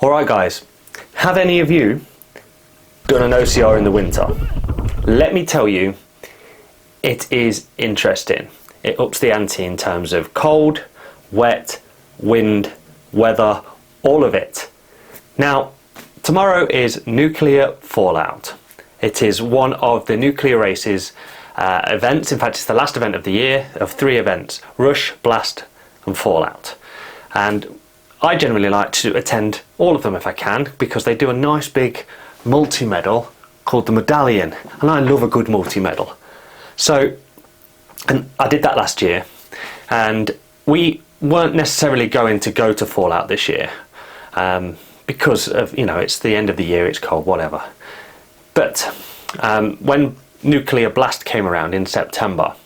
Alright guys, have any of you done an OCR in the winter? Let me tell you, it is interesting. It ups the ante in terms of cold, wet, wind, weather, all of it. Now, tomorrow is Nuclear Fallout. It is one of the Nuclear Races events. In fact, it's the last event of the year of 3 events: Rush, Blast and Fallout. And I generally like to attend all of them if I can, because they do a nice big multi-medal called the Medallion, and I love a good multi-medal. So, and I did that last year, and we weren't necessarily going to go to Fallout this year because of, you know, it's the end of the year, it's cold, whatever. But when Nuclear Blast came around in September,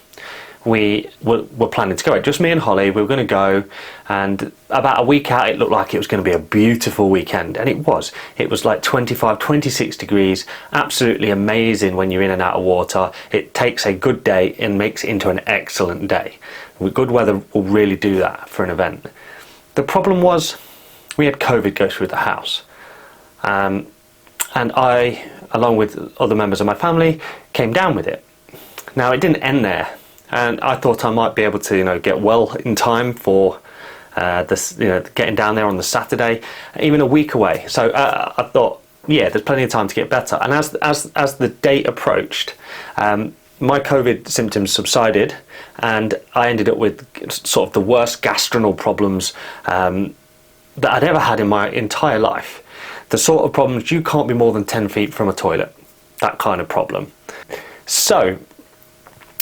we were planning to go. Just me and Holly, we were going to go, and about a week out it looked like it was going to be a beautiful weekend, and it was. It was like 25, 26 degrees, absolutely amazing when you're in and out of water. It takes a good day and makes it into an excellent day. Good weather will really do that for an event. The problem was we had COVID go through the house, and I, along with other members of my family, came down with it. Now, it didn't end there. And I thought I might be able to, you know, get well in time for this, you know, getting down there on the Saturday, even a week away. So I thought, yeah, there's plenty of time to get better. And as the date approached, my COVID symptoms subsided, and I ended up with sort of the worst gastrinal problems that I'd ever had in my entire life. The sort of problems you can't be more than 10 feet from a toilet. That kind of problem. So,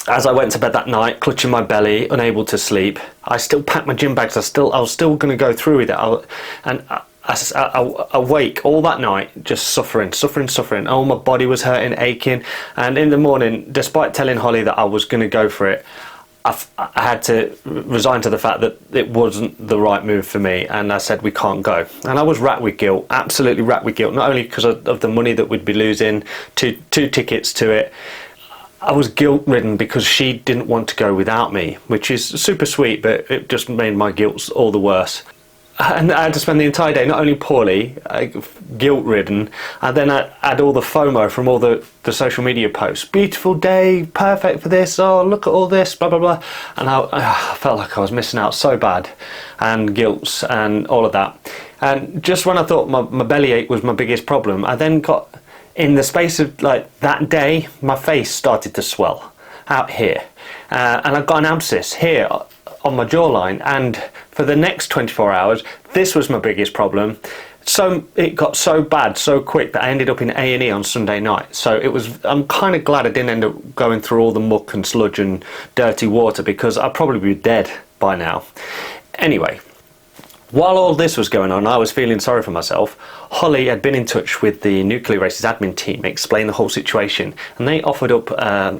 as I went to bed that night, clutching my belly, unable to sleep, I still packed my gym bags. I was still going to go through with it. I awake all that night, just suffering. Oh, my body was hurting, aching. And in the morning, despite telling Holly that I was going to go for it, I had to resign to the fact that it wasn't the right move for me, and I said we can't go. And I was racked with guilt, absolutely racked with guilt, not only because of the money that we'd be losing, two tickets to it. I was guilt-ridden because she didn't want to go without me, which is super sweet, but it just made my guilt all the worse. And I had to spend the entire day not only poorly, guilt-ridden, and then I had all the FOMO from all the social media posts. Beautiful day, perfect for this, oh, look at all this, blah, blah, blah. And I felt like I was missing out so bad, and guilt and all of that. And just when I thought my bellyache was my biggest problem, I then got... in the space of like that day, my face started to swell out here, and I got an abscess here on my jawline, and for the next 24 hours this was my biggest problem. So it got so bad so quick that I ended up in A&E on Sunday night. So it was, I'm kind of glad I didn't end up going through all the muck and sludge and dirty water, because I'd probably be dead by now. Anyway, while all this was going on, I was feeling sorry for myself. Holly had been in touch with the Nuclear Races admin team, explained the whole situation, and they offered up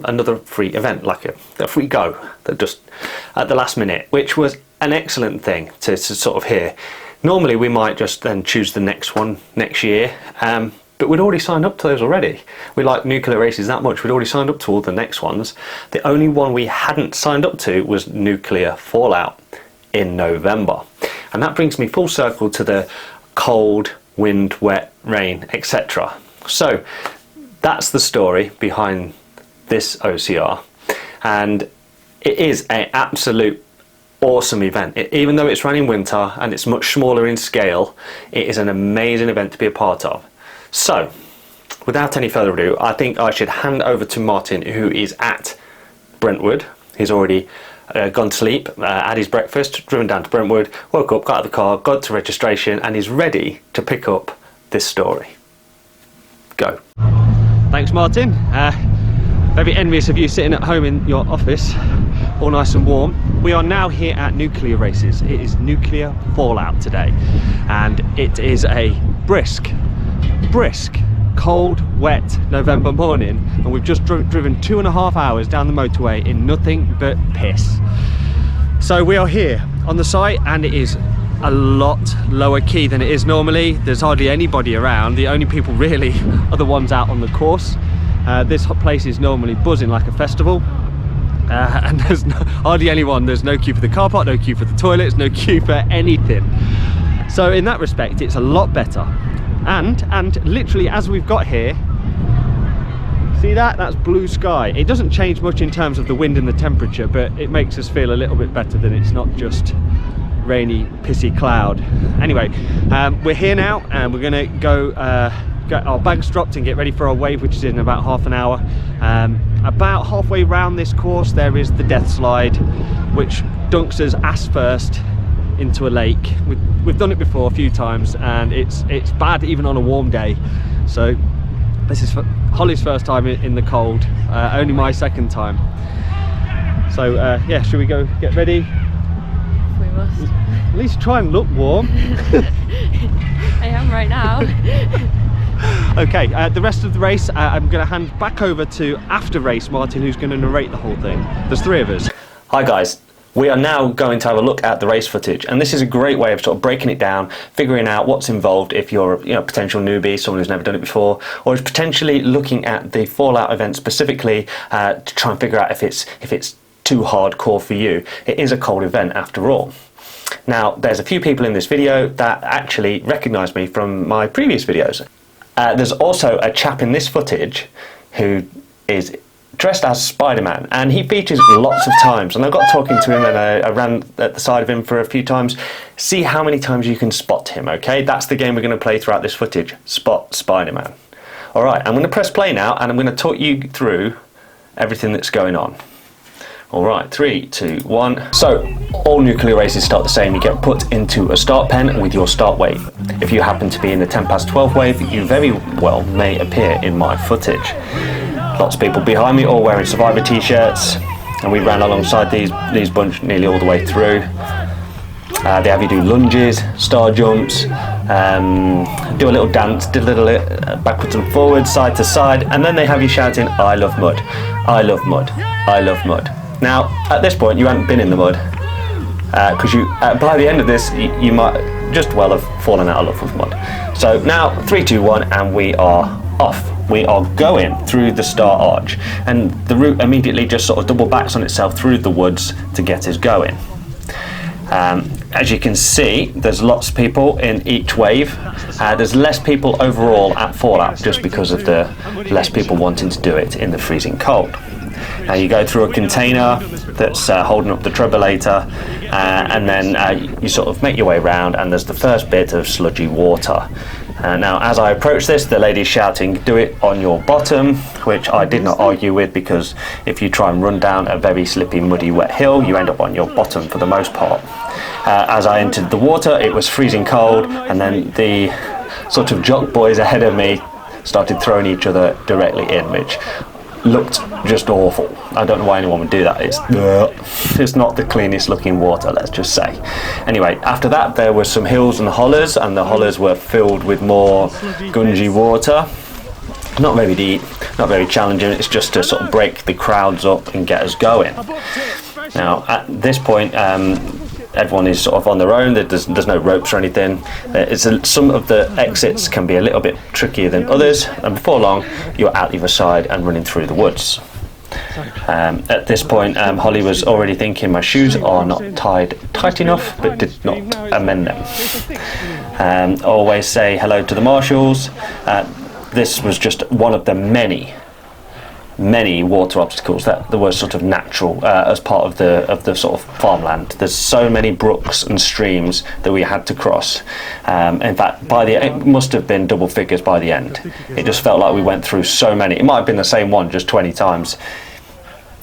another free event, like a free go, that just at the last minute, which was an excellent thing to sort of hear. Normally we might just then choose the next one next year, but we'd already signed up to those already. We like Nuclear Races that much, we'd already signed up to all the next ones. The only one we hadn't signed up to was Nuclear Fallout in November. And that brings me full circle to the cold, wind, wet, rain, etc. So that's the story behind this OCR, and it is an absolute awesome event. Even though it's run in winter and it's much smaller in scale, it is an amazing event to be a part of. So without any further ado, I think I should hand over to Martin, who is at Brentwood. He's already gone to sleep, had his breakfast, driven down to Brentwood, woke up, got out of the car, got to registration, and is ready to pick up this story. Go. Thanks, Martin. Very envious of you sitting at home in your office, all nice and warm. We are now here at Nuclear Races. It is Nuclear Fallout today, and it is a brisk, cold, wet November morning, and we've just driven 2.5 hours down the motorway in nothing but piss. So we are here on the site, and it is a lot lower key than it is normally. There's hardly anybody around. The only people really are the ones out on the course. This place is normally buzzing like a festival, and there's hardly anyone. There's no queue for the car park, no queue for the toilets, no queue for anything. So in that respect, it's a lot better. And literally as we've got here, see that? That's blue sky. It doesn't change much in terms of the wind and the temperature, but it makes us feel a little bit better than it's not just rainy, pissy cloud. Anyway, we're here now and we're gonna go get our bags dropped and get ready for our wave, which is in about half an hour. About halfway round this course there is the deathslide, which dunks us ass first into a lake. We've done it before a few times and it's bad even on a warm day. So this is Holly's first time in the cold, only my second time. So yeah, should we go get ready? We must. At least try and look warm. I am right now. Okay, the rest of the race I'm going to hand back over to after race Martin, who's going to narrate the whole thing. There's three of us. Hi guys. We are now going to have a look at the race footage, and this is a great way of sort of breaking it down, figuring out what's involved if you're a potential newbie, someone who's never done it before, or is potentially looking at the Fallout event specifically to try and figure out if it's too hardcore for you. It is a cold event after all. Now, there's a few people in this video that actually recognise me from my previous videos. There's also a chap in this footage who is dressed as Spiderman, and he features lots of times, and I got talking to him and I ran at the side of him for a few times. See how many times you can spot him, okay? That's the game we're going to play throughout this footage. Spot Spiderman. Alright, I'm going to press play now and I'm going to talk you through everything that's going on. Alright, 3, 2, 1. So, all nuclear races start the same. You get put into a start pen with your start wave. If you happen to be in the 10 past 12 wave, you very well may appear in my footage. Lots of people behind me all wearing Survivor t-shirts, and we ran alongside these bunch nearly all the way through. They have you do lunges, star jumps, do a little dance, do a little backwards and forwards, side to side, and then they have you shouting, I love mud, I love mud, I love mud. Now, at this point, you haven't been in the mud, because by the end of this, you might just well have fallen out of love with mud. So now, 3, 2, 1, and we are off. We are going through the start arch, and the route immediately just sort of double backs on itself through the woods to get us going. As you can see, there's lots of people in each wave. There's less people overall at Fallout just because of the less people wanting to do it in the freezing cold. Now you go through a container that's holding up the Travelator, and then you sort of make your way around, and there's the first bit of sludgy water. Now as I approach this, the lady's shouting, do it on your bottom, which I did not argue with, because if you try and run down a very slippy, muddy, wet hill, you end up on your bottom for the most part. As I entered the water, it was freezing cold, and then the sort of jock boys ahead of me started throwing each other directly in, which looked just awful. I don't know why anyone would do that. It's not the cleanest looking water, let's just say. Anyway, after that there were some hills and hollers, and the hollers were filled with more gungy water. Not very deep, not very challenging, it's just to sort of break the crowds up and get us going. Now at this point everyone is sort of on their own. There's no ropes or anything. Some of the exits can be a little bit trickier than others, and before long you're out the other side and running through the woods. At this point Holly was already thinking my shoes are not tied tight enough, but did not amend them. Always say hello to the marshals. This was just one of the many water obstacles that were sort of natural as part of the sort of farmland. There's so many brooks and streams that we had to cross. In fact, it must have been double figures by the end. It just felt like we went through so many. It might have been the same one just 20 times.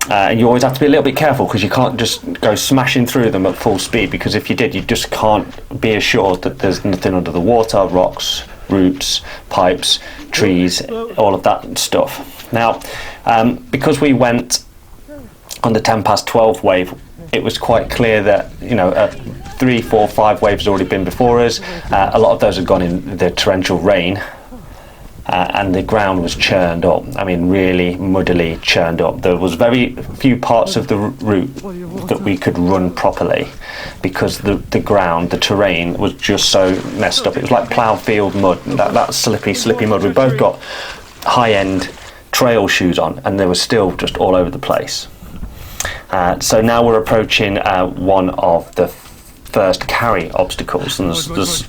And you always have to be a little bit careful, because you can't just go smashing through them at full speed, because if you did, you just can't be assured that there's nothing under the water, rocks, roots, pipes, trees, all of that stuff. Now, because we went on the 10 past 12 wave, it was quite clear that 3, 4, 5 waves had already been before us. A lot of those had gone in the torrential rain, and the ground was churned up. I mean, really muddily churned up. There was very few parts of the route that we could run properly, because the ground, the terrain was just so messed up. It was like plough field mud, that slippy mud. We both got high-end trail shoes on, and they were still just all over the place. So now we're approaching one of the first carry obstacles, and there's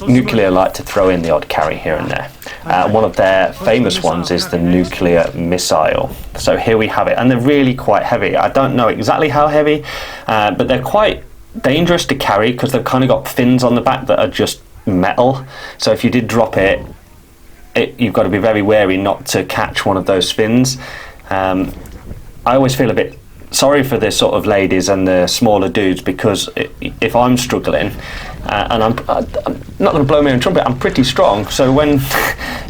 nuclear like to throw in the odd carry here and there. One of their famous ones is the nuclear missile. So here we have it, and they're really quite heavy. I don't know exactly how heavy, but they're quite dangerous to carry because they've kind of got fins on the back that are just metal. So if you did drop it, you've got to be very wary not to catch one of those fins. I always feel a bit sorry for the sort of ladies and the smaller dudes, because if I'm struggling, and I'm not going to blow my own trumpet, I'm pretty strong. So when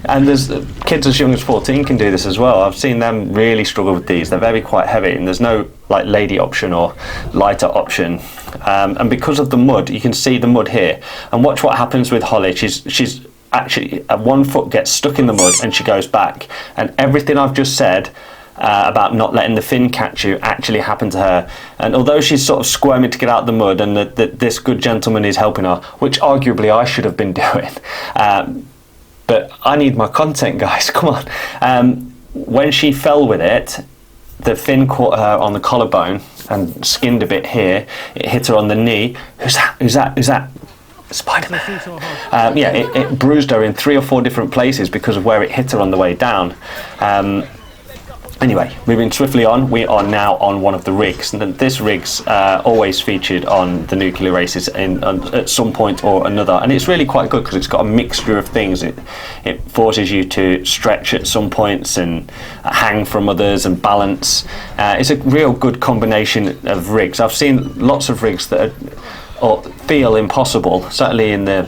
and there's kids as young as 14 can do this as well. I've seen them really struggle with these. They're very quite heavy, and there's no like lady option or lighter option. And because of the mud, you can see the mud here. And watch what happens with Holly. She's actually one foot gets stuck in the mud and she goes back. And everything I've just said about not letting the fin catch you actually happened to her. And although she's sort of squirming to get out of the mud, and this good gentleman is helping her, which arguably I should have been doing, but I need my content, guys, come on. When she fell with it, the fin caught her on the collarbone and skinned a bit here. It hit her on the knee. Who's that? Spiderman. Yeah, it bruised her in 3 or 4 different places because of where it hit her on the way down. Anyway, moving swiftly on, we are now on one of the rigs. And this rig's always featured on the nuclear races at some point or another. And it's really quite good because it's got a mixture of things. It forces you to stretch at some points and hang from others and balance. It's a real good combination of rigs. I've seen lots of rigs that feel impossible, certainly in the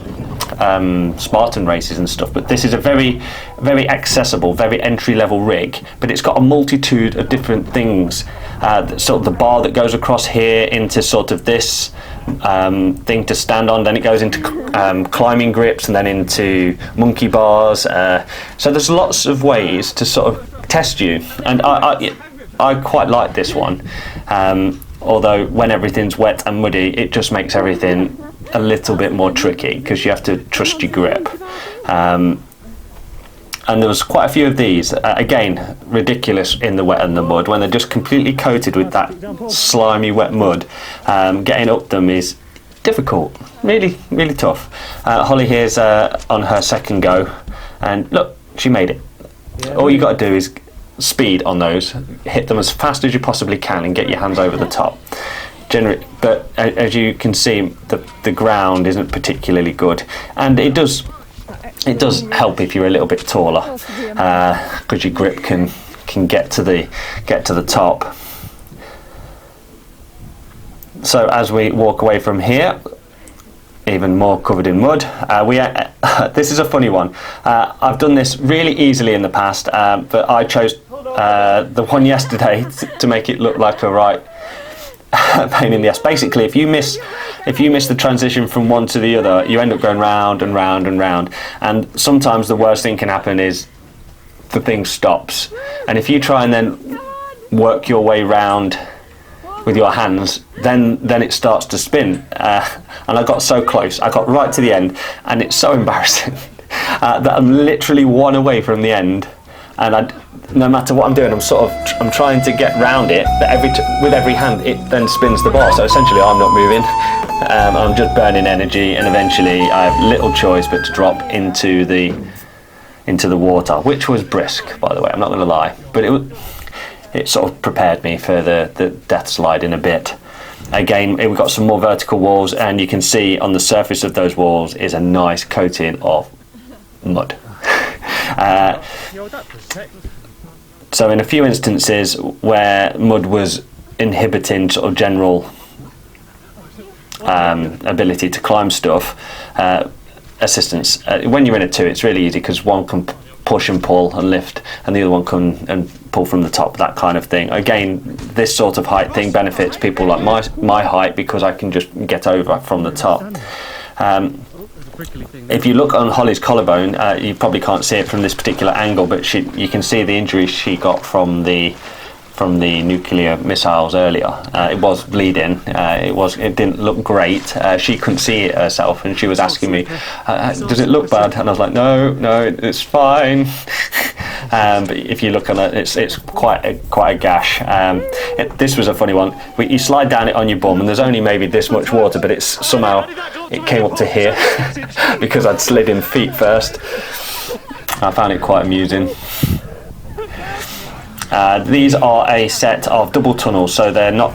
Spartan races and stuff, but this is a very, very accessible, very entry-level rig, but it's got a multitude of different things. Sort of the bar that goes across here into sort of this thing to stand on, then it goes into climbing grips, and then into monkey bars. So there's lots of ways to sort of test you, and I quite like this one. Although when everything's wet and muddy, it just makes everything a little bit more tricky because you have to trust your grip. And there was quite a few of these, again, ridiculous in the wet and the mud, when they're just completely coated with that slimy wet mud. Getting up them is difficult, really, really tough. Holly here's on her second go, and look, she made it. All you got to do is speed on those, hit them as fast as you possibly can and get your hands over the top. But as you can see, the ground isn't particularly good, and it does help if you're a little bit taller, because your grip can get to the top. So as we walk away from here, even more covered in mud, this is a funny one. I've done this really easily in the past, but I chose the one yesterday to make it look like a right pain in the ass. Basically, if you miss the transition from one to the other, you end up going round and round and round. And sometimes the worst thing can happen is the thing stops. And if you try and then work your way round with your hands, then it starts to spin. And I got so close. I got right to the end, and it's so embarrassing that I'm literally one away from the end. And no matter what I'm doing, I'm trying to get round it, but with every hand it then spins the bar. So essentially I'm not moving, I'm just burning energy, and eventually I have little choice but to drop into the water, which was brisk, by the way, I'm not going to lie, but it sort of prepared me for the death slide in a bit. Again, we've got some more vertical walls, and you can see on the surface of those walls is a nice coating of mud. So in a few instances where mud was inhibiting sort of general ability to climb stuff, assistance, when you're in a 2, it's really easy because one can push and pull and lift, and the other one can and pull from the top, that kind of thing. Again, this sort of height thing benefits people like my height because I can just get over from the top. If you look on Holly's collarbone, you probably can't see it from this particular angle, but you can see the injury she got from the nuclear missiles earlier. It was bleeding. It didn't look great. She couldn't see it herself, and she was asking me, "Does it look bad?" And I was like, "No, it's fine." but if you look on it, it's quite a gash. This was a funny one. You slide down it on your bum, and there's only maybe this much water, but it's somehow it came up to here because I'd slid in feet first. I found it quite amusing. These are a set of double tunnels, so they're not.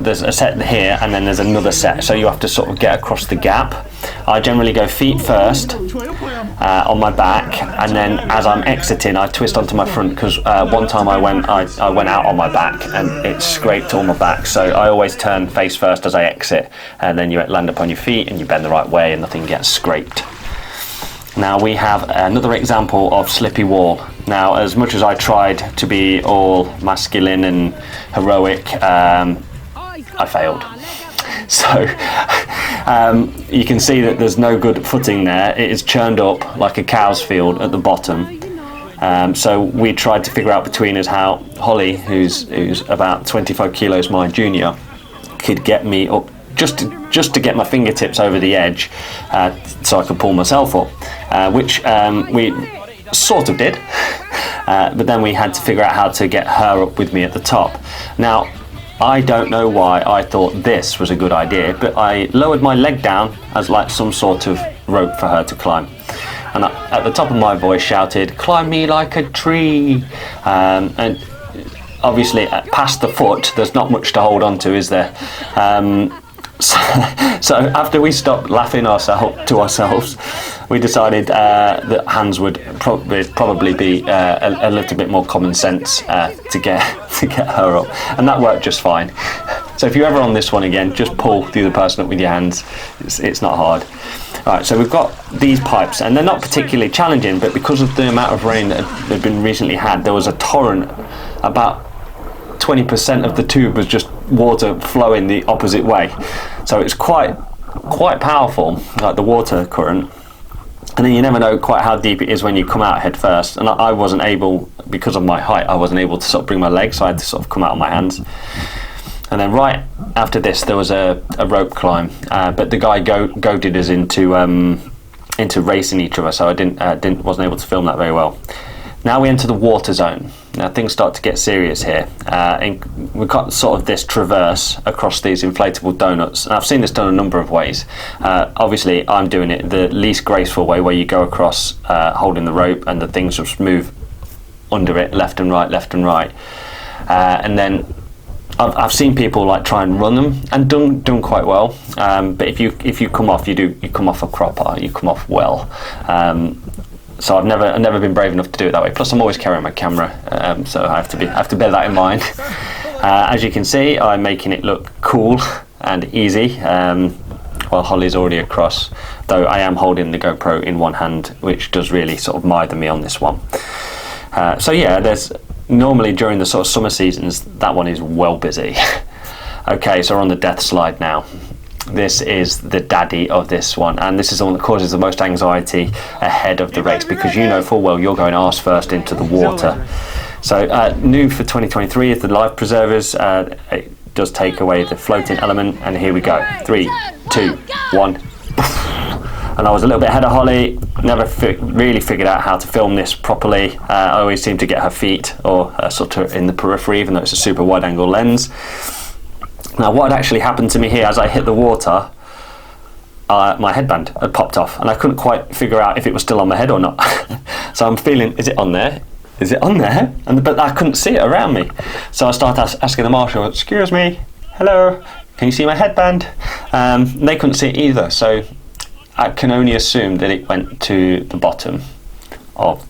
There's a set here, and then there's another set, so you have to sort of get across the gap. I generally go feet first on my back, and then as I'm exiting, I twist onto my front, because one time I went out on my back and it scraped all my back. So I always turn face first as I exit, and then you land up on your feet and you bend the right way and nothing gets scraped. Now we have another example of slippy wall. Now, as much as I tried to be all masculine and heroic, I failed. So you can see that there's no good footing there. It is churned up like a cow's field at the bottom. So we tried to figure out between us how Holly, who's about 25 kilos my junior, could get me up just to get my fingertips over the edge, so I could pull myself up, which we sort of did. But then we had to figure out how to get her up with me at the top. Now, I don't know why I thought this was a good idea, but I lowered my leg down as like some sort of rope for her to climb. And at the top of my voice shouted, "Climb me like a tree." And obviously past the foot, there's not much to hold on to, is there? So after we stopped laughing to ourselves, we decided that hands would probably be a little bit more common sense to get her up, and that worked just fine. So if you're ever on this one again, just pull the other person up with your hands. It's not hard. All right, so we've got these pipes, and they're not particularly challenging, but because of the amount of rain that had been recently had, there was a torrent. About 20% of the tube was just water flowing the opposite way, so it's quite powerful, like the water current. And then you never know quite how deep it is when you come out head first, and I wasn't able, because of my height, I wasn't able to sort of bring my legs, so I had to sort of come out on my hands. And then right after this there was a rope climb, but the guy goaded us into racing each other, so I wasn't able to film that very well. Now we enter the water zone. Now things start to get serious here. And we've got sort of this traverse across these inflatable donuts. And I've seen this done a number of ways. Obviously I'm doing it the least graceful way, where you go across holding the rope and the things just move under it, left and right. And then I've seen people like try and run them, and done quite well. But if you come off, you come off a cropper, you come off well. So I've never been brave enough to do it that way. Plus, I'm always carrying my camera, so I have to bear that in mind. As you can see, I'm making it look cool and easy, while Holly's already across. Though I am holding the GoPro in one hand, which does really sort of mither me on this one. So yeah, there's normally during the sort of summer seasons, that one is well busy. Okay, so we're on the death slide now. This is the daddy of this one, and this is the one that causes the most anxiety ahead of the race, because you know full well you're going arse first into the water. So new for 2023 is the life preservers. It does take away the floating element, and here we go. 3, 2, 1. And I was a little bit ahead of Holly. Never really figured out how to film this properly. I always seem to get her feet or sort of in the periphery, even though it's a super wide angle lens. Now what had actually happened to me here as I hit the water, my headband had popped off, and I couldn't quite figure out if it was still on my head or not. So I'm feeling, is it on there? Is it on there? But I couldn't see it around me. So I started asking the marshal, "Excuse me, hello, can you see my headband?" They couldn't see it either, so I can only assume that it went to the bottom of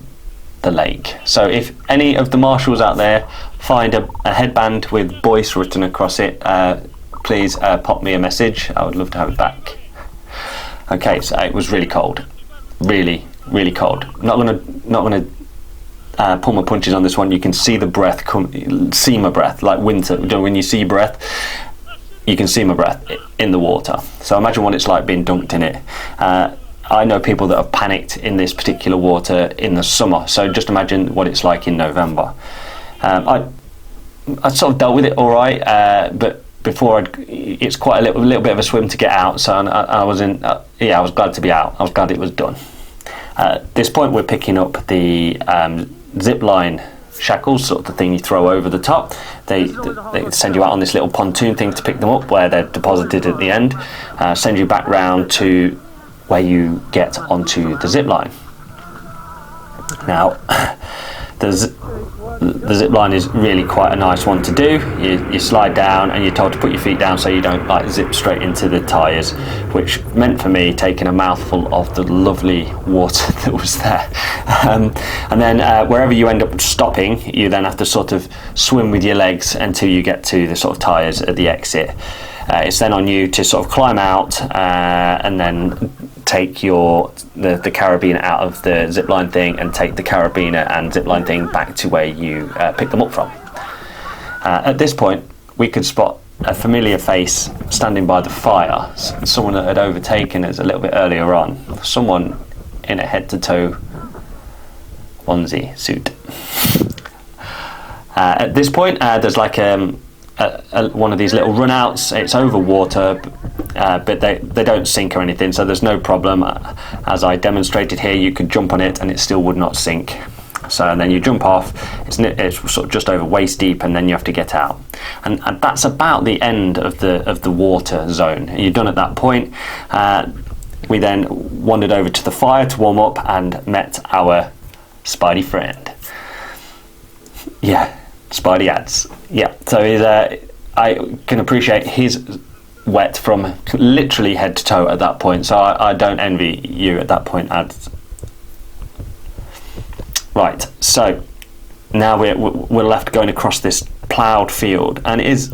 the lake. So if any of the marshals out there find a headband with Boyce written across it, please pop me a message. I would love to have it back. Okay, so it was really cold, really cold. Not gonna pull my punches on this one. You can see the breath see my breath, like winter. When you see breath, you can see my breath in the water. So imagine what it's like being dunked in it. I know people that have panicked in this particular water in the summer, so just imagine what it's like in November. I sort of dealt with it all right, but before it's quite a little bit of a swim to get out. So I was I was glad to be out. I was glad it was done. At this point, we're picking up the zip line shackles, sort of the thing you throw over the top. They send you out on this little pontoon thing to pick them up where they're deposited at the end, send you back round to where you get onto the zip line. Now, the zip line is really quite a nice one to do. You slide down and you're told to put your feet down so you don't like zip straight into the tyres, which meant for me taking a mouthful of the lovely water that was there. And then wherever you end up stopping, you then have to sort of swim with your legs until you get to the sort of tyres at the exit. It's then on you to sort of climb out and then take the carabiner out of the zipline thing and take the carabiner and zipline thing back to where you picked them up from. At this point, we could spot a familiar face standing by the fire, someone that had overtaken us a little bit earlier on, someone in a head-to-toe onesie suit. At this point, there's like one of these little runouts. It's over water, but they don't sink or anything, so there's no problem. As I demonstrated here, you could jump on it and it still would not sink. So then you jump off, it's sort of just over waist deep, and then you have to get out. And that's about the end of the water zone. You're done at that point. We then wandered over to the fire to warm up and met our Spidey friend. Yeah, Spidey ads. Yeah, so I can appreciate his wet from literally head to toe at that point, so I don't envy you at that point, ads. Right, so now we're left going across this ploughed field, and it is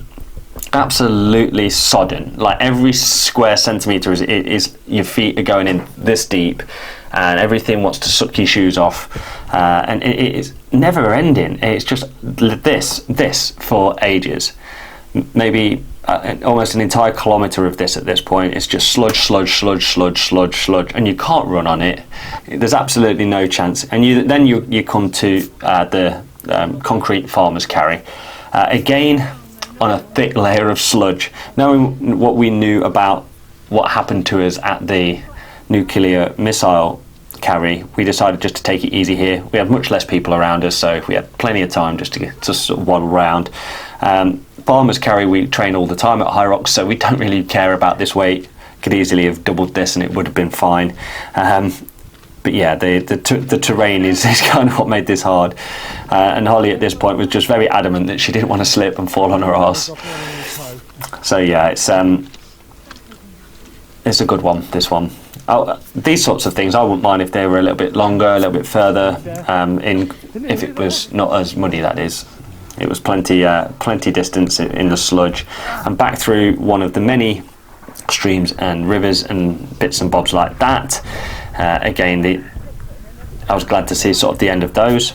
absolutely sodden. Like every square centimetre is your feet are going in this deep, and everything wants to suck your shoes off, and it is never ending. It's just this for ages, maybe almost an entire kilometre of this at this point. It's just sludge, and you can't run on it. There's absolutely no chance. And then you come to the concrete farmer's carry, again on a thick layer of sludge. Knowing what we knew about what happened to us at the nuclear missile carry, we decided just to take it easy here. We had much less people around us, so we had plenty of time just to sort of waddle around. Farmers carry we train all the time at High Rocks, so we don't really care about this weight. Could easily have doubled this and it would have been fine. But yeah, the terrain is kind of what made this hard. And Holly at this point was just very adamant that she didn't want to slip and fall on her arse. So yeah, it's a good one, this one. These sorts of things I wouldn't mind if they were a little bit longer, a little bit further, if it was not as muddy, that is. It was plenty distance in the sludge, and back through one of the many streams and rivers and bits and bobs like that. Again, I was glad to see sort of the end of those.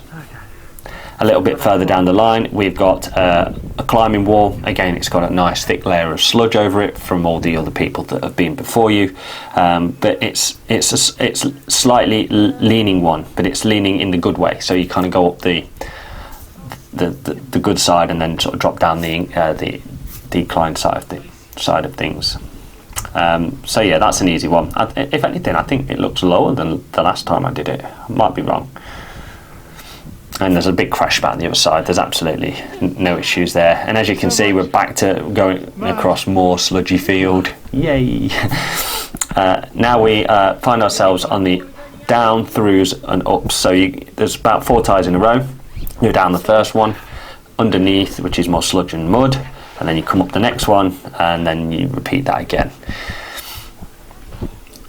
A little bit further down the line, we've got a climbing wall. Again, it's got a nice thick layer of sludge over it from all the other people that have been before you. But it's slightly leaning one, but it's leaning in the good way. So you kind of go up the good side and then sort of drop down the declined side of things. So yeah, that's an easy one. If anything, I think it looks lower than the last time I did it. I might be wrong. And there's a big crash pad on the other side. There's absolutely no issues there. And as you can see, we're back to going across more sludgy field. Yay! Now we find ourselves on the down, throughs and ups. So there's about 4 tyres in a row. You're down the first one, underneath, which is more sludge and mud, and then you come up the next one, and then you repeat that again.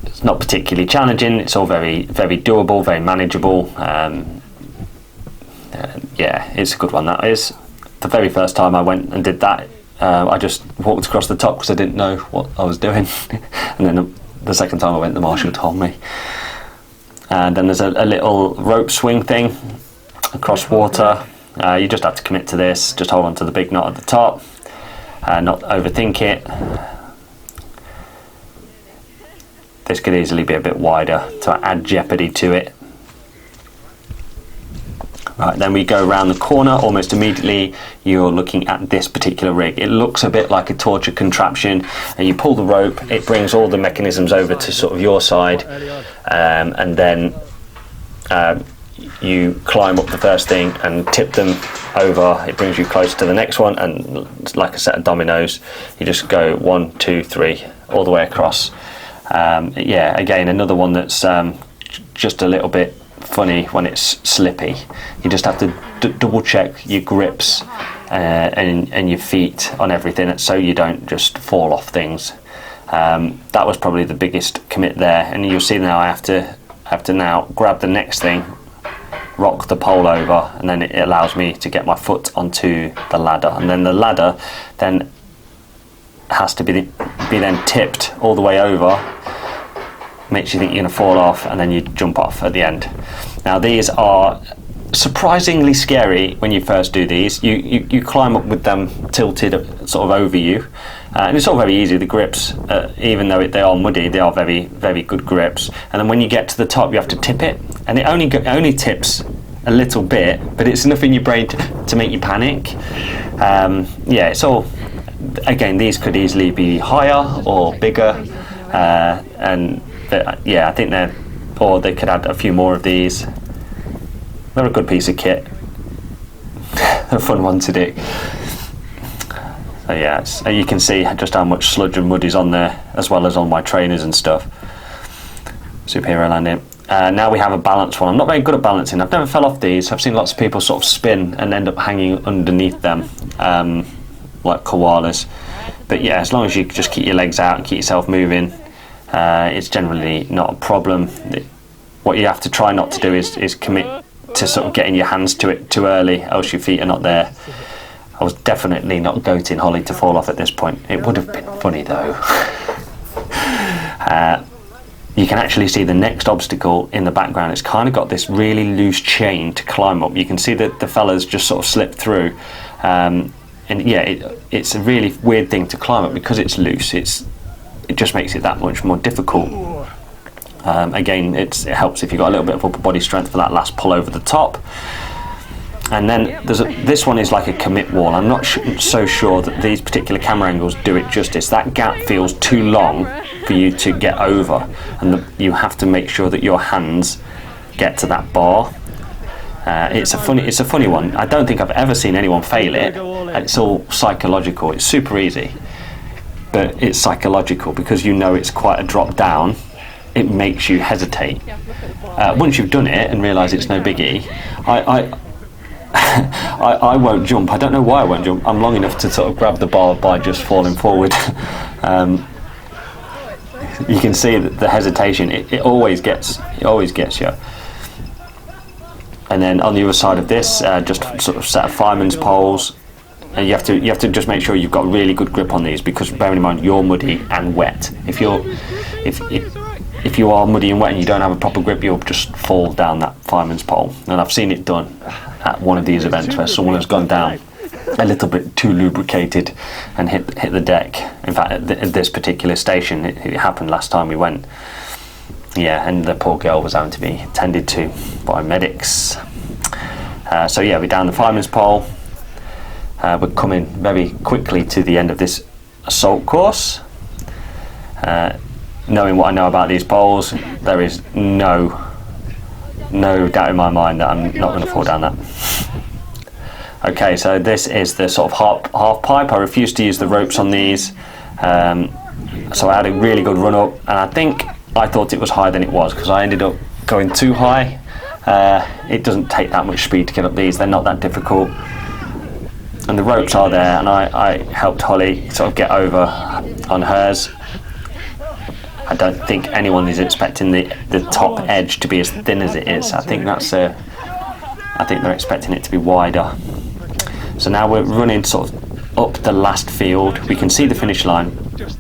It's not particularly challenging. It's all very, very doable, very manageable. Yeah, it's a good one. That is. The very first time I went and did that, I just walked across the top because I didn't know what I was doing, and then the second time I went, the marshal told me. And then there's a little rope swing thing across water. You just have to commit to this. Just hold on to the big knot at the top, not overthink it. This could easily be a bit wider to add jeopardy to it. Right, then we go around the corner. Almost immediately you're looking at this particular rig. It looks a bit like a torture contraption, and you pull the rope, it brings all the mechanisms over to sort of your side, and then you climb up the first thing and tip them over. It brings you closer to the next one, and it's like a set of dominoes. You just go 1, 2, 3 all the way across. Yeah, again, another one that's just a little bit funny when it's slippy. You just have to double check your grips and your feet on everything, so you don't just fall off things. That was probably the biggest commit there, and you'll see now I have to now grab the next thing, rock the pole over, and then it allows me to get my foot onto the ladder, and then the ladder then has to be then tipped all the way over. Makes you think you're going to fall off, and then you jump off at the end. Now these are surprisingly scary when you first do these. You climb up with them tilted sort of over you, and it's all very easy. The grips, even though they are muddy, they are very, very good grips. And then when you get to the top, you have to tip it, and it only tips a little bit, but it's enough in your brain to make you panic. Yeah, it's all. Again, these could easily be higher or bigger, and yeah, I think they could add a few more of these. They're a good piece of kit. They're a fun one to do. So yeah, you can see just how much sludge and mud is on there, as well as on my trainers and stuff. Superhero landing. Now we have a balance one. I'm not very good at balancing. I've never fell off these. I've seen lots of people sort of spin and end up hanging underneath them, like koalas. But yeah, as long as you just keep your legs out and keep yourself moving, it's generally not a problem. What you have to try not to do is commit to sort of getting your hands to it too early, else your feet are not there. I was definitely not goating Holly to fall off at this point. It would have been funny though. You can actually see the next obstacle in the background. It's kind of got this really loose chain to climb up. You can see that the fellas just sort of slip through, and yeah, it's a really weird thing to climb up because it's loose. It just makes it that much more difficult. Again, it helps if you've got a little bit of upper body strength for that last pull over the top. And then this one is like a commit wall. I'm not so sure that these particular camera angles do it justice. That gap feels too long for you to get over, and you have to make sure that your hands get to that bar. It's a funny one. I don't think I've ever seen anyone fail it. It's all psychological. It's super easy, but it's psychological because you know it's quite a drop down. It makes you hesitate. Once you've done it and realise it's no biggie, I won't jump. I don't know why I won't jump. I'm long enough to sort of grab the bar by just falling forward. You can see that the hesitation. It always gets you. And then on the other side of this, just sort of set of fireman's poles. And you have to just make sure you've got really good grip on these, because bearing in mind you're muddy and wet. If you are muddy and wet and you don't have a proper grip, you'll just fall down that fireman's pole. And I've seen it done at one of these events where someone has gone down a little bit too lubricated and hit the deck. In fact, at this particular station, it happened last time we went. Yeah, and the poor girl was having to be tended to by medics. So yeah, we're down the fireman's pole. We're coming very quickly to the end of this assault course. Knowing what I know about these poles, there is no doubt in my mind that I'm not going to fall down that. Okay, so this is the sort of half pipe. I refused to use the ropes on these, so I had a really good run up, and I thought it was higher than it was because I ended up going too high. It doesn't take that much speed to get up these. They're not that difficult, and the ropes are there, and I helped Holly sort of get over on hers. I don't think anyone is expecting the top edge to be as thin as it is. I think they're expecting it to be wider. So now we're running sort of up the last field. We can see the finish line,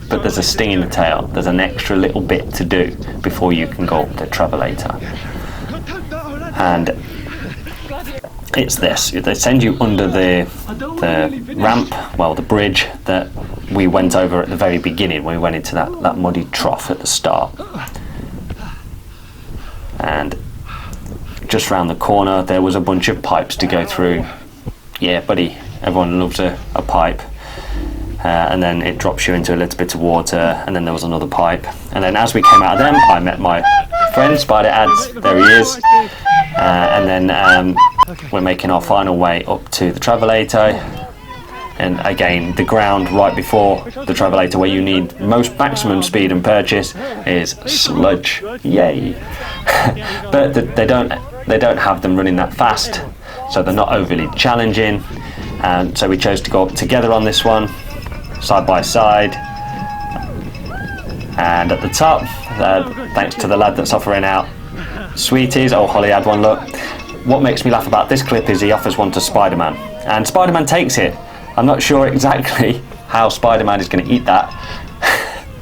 but there's a sting in the tail. There's an extra little bit to do before you can go up the Travelator. And it's this. They send you under the ramp, well, the bridge that we went over at the very beginning when we went into that muddy trough at the start. And just round the corner there was a bunch of pipes to go through. Yeah, buddy, everyone loves a pipe. And then it drops you into a little bit of water, and then there was another pipe. And then as we came out of them, I met my friend Spider Ads. There he is. and then we're making our final way up to the Travelator. And again, the ground right before the Travelator, where you need most maximum speed and purchase, is sludge. Yay! But they don't have them running that fast, so they're not overly challenging. And so we chose to go up together on this one, side by side. And at the top, thanks to the lad that's offering out sweeties. Oh, Holly had one. Look. What makes me laugh about this clip is he offers one to Spiderman, and Spiderman takes it. I'm not sure exactly how Spiderman is going to eat that,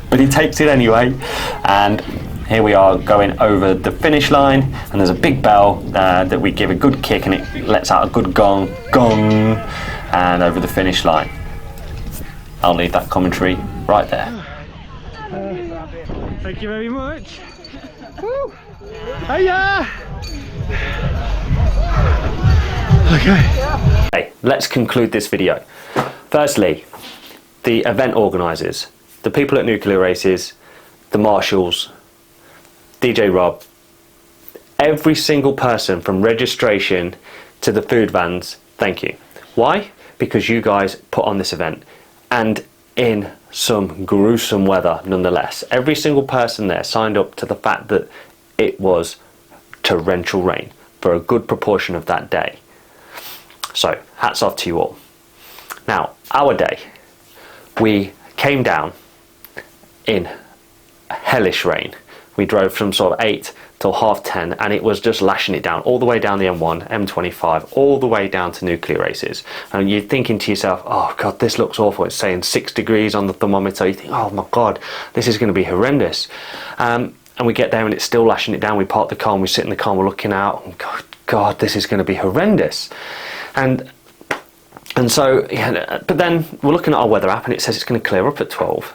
but he takes it anyway. And here we are going over the finish line, and there's a big bell that we give a good kick, and it lets out a good gong, and over the finish line. I'll leave that commentary right there. Thank you very much. Woo! Hiya! Okay, let's conclude this video. Firstly, the event organisers, the people at Nuclear Races, the marshals, DJ Rob, every single person from registration to the food vans, thank you. Why? Because you guys put on this event, and in some gruesome weather nonetheless. Every single person there signed up to the fact that it was torrential rain for a good proportion of that day. So, hats off to you all. Now, our day, we came down in hellish rain. We drove from sort of 8 till 10:30, and it was just lashing it down all the way down the M1, M25, all the way down to Nuclear Races. And you're thinking to yourself, oh God, this looks awful. It's saying 6 degrees on the thermometer. You think, oh my God, this is going to be horrendous. And we get there and it's still lashing it down. We park the car and we sit in the car and we're looking out, and God, this is going to be horrendous. And so, yeah, but then we're looking at our weather app and it says it's going to clear up at 12.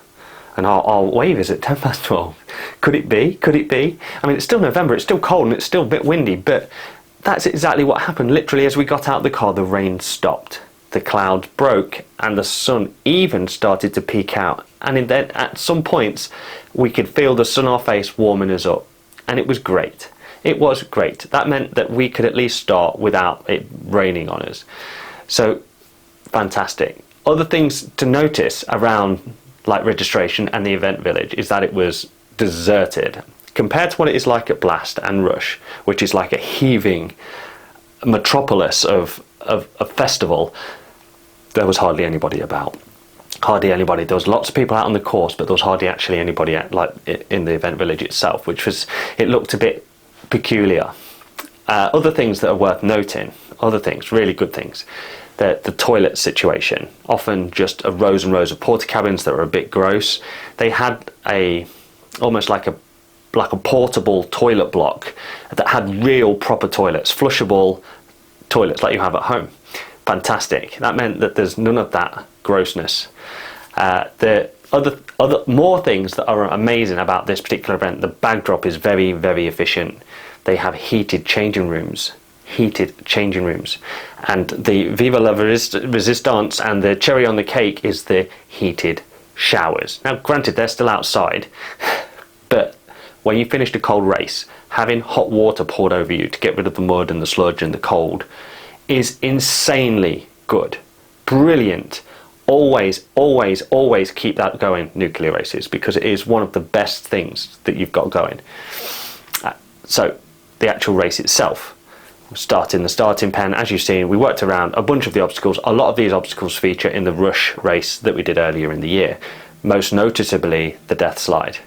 And our wave is at 12. Could it be? Could it be? I mean, it's still November, it's still cold and it's still a bit windy, but that's exactly what happened. Literally, as we got out of the car, the rain stopped. The clouds broke and the sun even started to peek out. And then at some points, we could feel the sun on our face warming us up. And it was great. It was great. That meant that we could at least start without it raining on us. So, fantastic. Other things to notice around like registration and the event village is that it was deserted compared to what it is like at Blast and Rush, which is like a heaving metropolis of a festival. There was hardly anybody about. Hardly anybody. There was lots of people out on the course, but there was hardly actually anybody at, like in the event village itself, which was, it looked a bit peculiar. Other things that are worth noting, other things, really good things. The toilet situation, often just rows and rows of porta cabins that were a bit gross. They had almost like a portable toilet block that had real proper toilets, flushable toilets like you have at home. Fantastic. That meant that there's none of that grossness. The other more things that are amazing about this particular event, the bag drop is very, very efficient. They have heated changing rooms, and the Viva la Resistance and the cherry on the cake is the heated showers. Now granted, they're still outside, but when you finished a cold race, having hot water poured over you to get rid of the mud and the sludge and the cold is insanely good. Brilliant. Always keep that going, Nuclear Races, because it is one of the best things that you've got going. So the actual race itself, starting the starting pen, as you've seen, we worked around a bunch of the obstacles. A lot of these obstacles feature in the Rush race that we did earlier in the year, most noticeably the deathslide.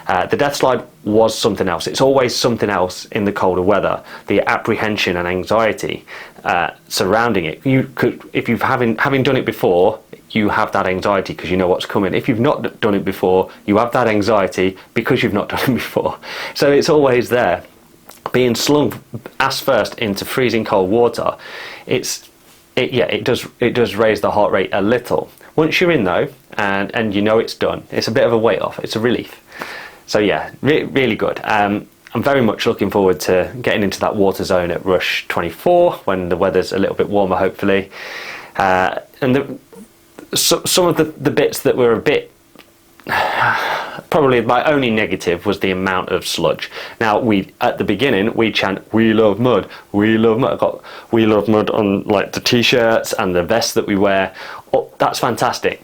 The deathslide was something else. It's always something else in the colder weather. The apprehension and anxiety surrounding it. You could, if you've having done it before, you have that anxiety because you know what's coming. If you've not done it before, you have that anxiety because you've not done it before. So it's always there. Being slung ass first into freezing cold water, it does raise the heart rate a little. Once you're in though, and you know it's done, it's a bit of a weight off. It's a relief. So yeah, really good. I'm very much looking forward to getting into that water zone at Rush 24 when the weather's a little bit warmer, hopefully. And some of the bits that were a bit probably my only negative was the amount of sludge. Now, at the beginning we chant, "We love mud, we love mud." I've got "We love mud" on like the t-shirts and the vests that we wear. Oh, that's fantastic.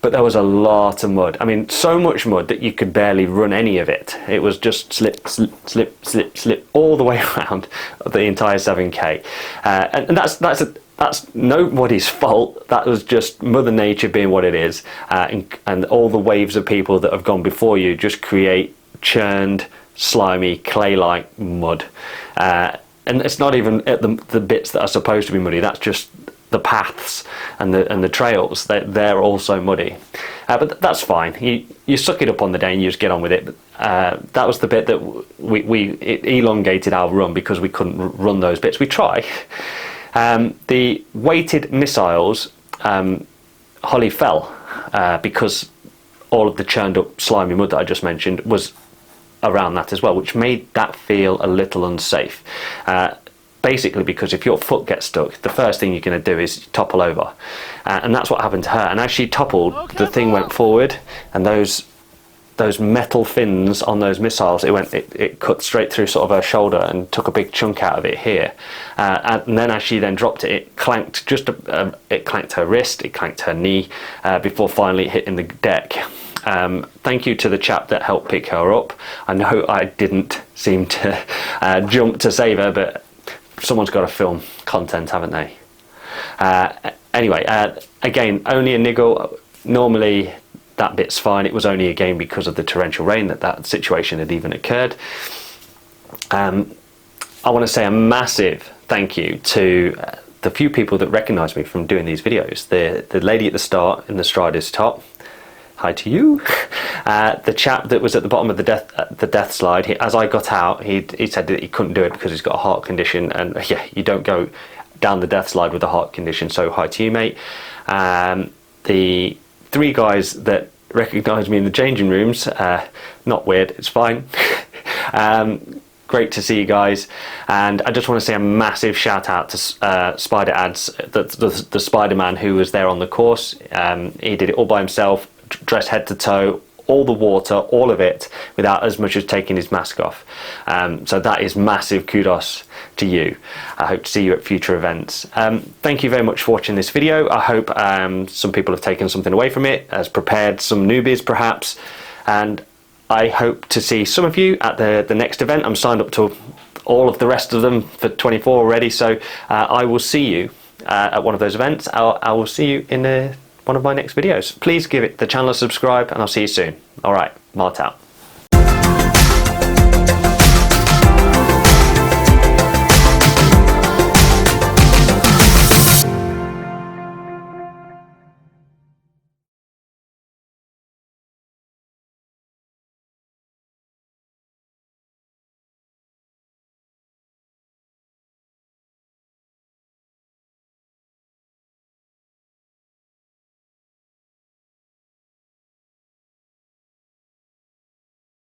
But there was a lot of mud. I mean, so much mud that you could barely run any of it. It was just slip, slip, slip, slip, slip all the way around the entire 7K. And that's nobody's fault. That was just Mother Nature being what it is. And all the waves of people that have gone before you just create churned, slimy, clay-like mud. And it's not even at the bits that are supposed to be muddy. That's just the paths and the trails. They're also muddy, but that's fine. You suck it up on the day and you just get on with it. That was the bit that it elongated our run because we couldn't run those bits. We try. The weighted missiles, Holly fell because all of the churned up slimy mud that I just mentioned was around that as well, which made that feel a little unsafe. Basically because if your foot gets stuck, the first thing you're going to do is topple over, and that's what happened to her. And as she toppled, the thing went forward, and those metal fins on those missiles, it cut straight through sort of her shoulder and took a big chunk out of it here. And then as she then dropped it, it clanked it clanked her wrist, it clanked her knee, before finally hitting the deck. Thank you to the chap that helped pick her up. I know I didn't seem to jump to save her, but someone's got to film content, haven't they? Anyway, again, only a niggle. Normally that bit's fine. It was only again because of the torrential rain that situation had even occurred. I want to say a massive thank you to the few people that recognise me from doing these videos. The lady at the start in the Striders top. Hi to you. The chap that was at the bottom of the death slide, as I got out, he said that he couldn't do it because he's got a heart condition, and yeah, you don't go down the death slide with a heart condition, so hi to you, mate. The 3 guys that recognised me in the changing rooms, not weird, it's fine. Great to see you guys, and I just want to say a massive shout out to Spider Ads, the Spiderman who was there on the course. He did it all by himself, dressed head to toe, all the water, all of it, without as much as taking his mask off. So that is massive kudos to you. I hope to see you at future events. Thank you very much for watching this video. I hope some people have taken something away from it, has prepared some newbies perhaps, and I hope to see some of you at the next event. I'm signed up to all of the rest of them for 24 already, so I will see you at one of those events. I will see you in one of my next videos. Please give the channel a subscribe, and I'll see you soon. Alright, Mart out.